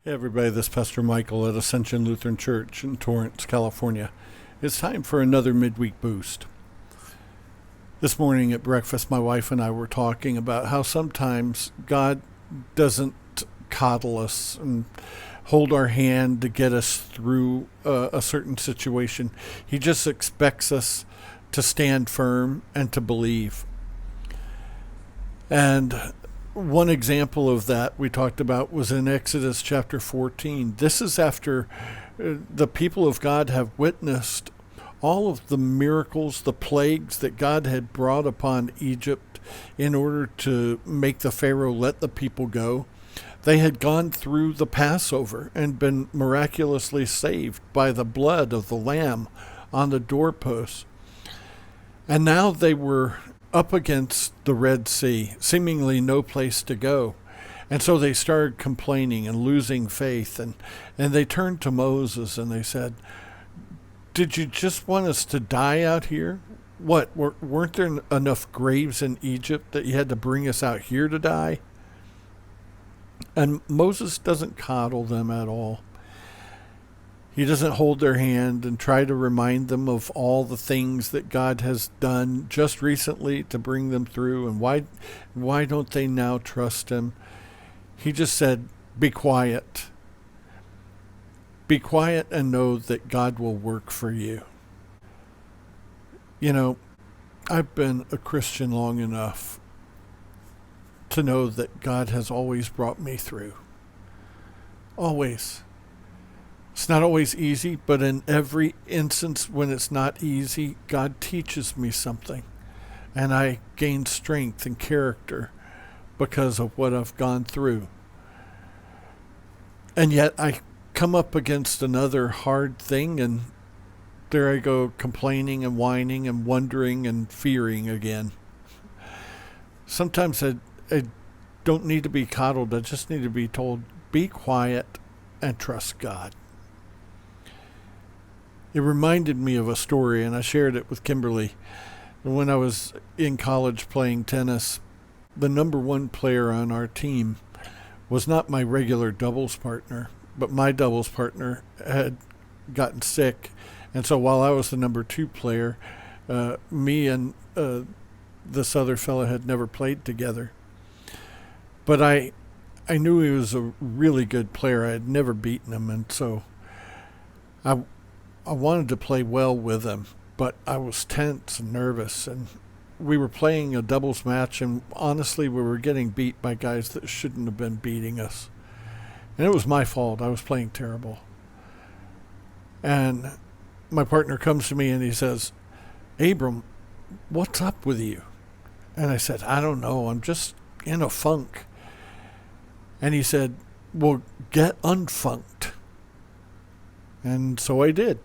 Hey everybody, this is Pastor Michael at Ascension Lutheran Church in Torrance, California. It's time for another midweek boost. This morning at breakfast, my wife and I were talking about how sometimes God doesn't coddle us and hold our hand to get us through a certain situation. He just expects us to stand firm and to believe. And one example of that we talked about was in Exodus chapter 14. This is after the people of God have witnessed all of the miracles, the plagues that God had brought upon Egypt in order to make the Pharaoh let the people go. They had gone through the Passover and been miraculously saved by the blood of the lamb on the doorposts. And now they were up against the Red Sea, seemingly no place to go. And so they started complaining and losing faith. And they turned to Moses and they said, "Did you just want us to die out here? What, weren't there enough graves in Egypt that you had to bring us out here to die?" And Moses doesn't coddle them at all. He doesn't hold their hand and try to remind them of all the things that God has done just recently to bring them through and why don't they now trust him. He just said, "Be quiet. Be quiet and know that God will work for you." You know, I've been a Christian long enough to know that God has always brought me through. Always. It's not always easy, but in every instance when it's not easy, God teaches me something. And I gain strength and character because of what I've gone through. And yet I come up against another hard thing, and there I go complaining and whining and wondering and fearing again. Sometimes I don't need to be coddled. I just need to be told, be quiet and trust God. It reminded me of a story, and I shared it with Kimberly. When I was in college playing tennis, the number one player on our team was not my regular doubles partner, but my doubles partner had gotten sick. And so while I was the number two player, me and this other fella had never played together. But I knew he was a really good player. I had never beaten him, and so I wanted to play well with him, but I was tense and nervous, and we were playing a doubles match, and honestly, we were getting beat by guys that shouldn't have been beating us. And it was my fault. I was playing terrible. And my partner comes to me and he says, "Abram, what's up with you?" And I said, "I don't know. I'm just in a funk." And he said, "Well, get unfunked." And so I did.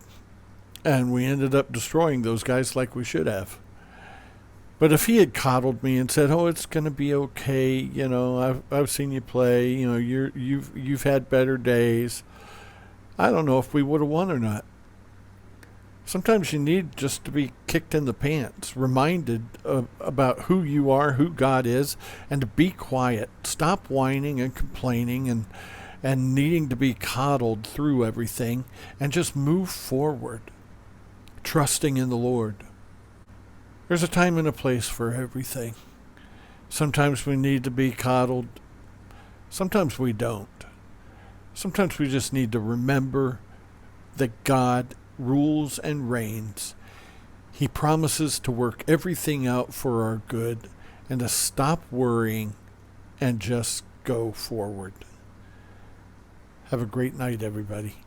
And we ended up destroying those guys like we should have. But if he had coddled me and said, "Oh, it's going to be okay. You know, I've seen you play. You know, you've had better days," I don't know if we would have won or not. Sometimes you need just to be kicked in the pants, reminded about who you are, who God is, and to be quiet. Stop whining and complaining and needing to be coddled through everything, and just move forward, trusting in the Lord. There's a time and a place for everything. Sometimes we need to be coddled. Sometimes we don't. Sometimes we just need to remember that God rules and reigns. He promises to work everything out for our good, and to stop worrying and just go forward. Have a great night, everybody.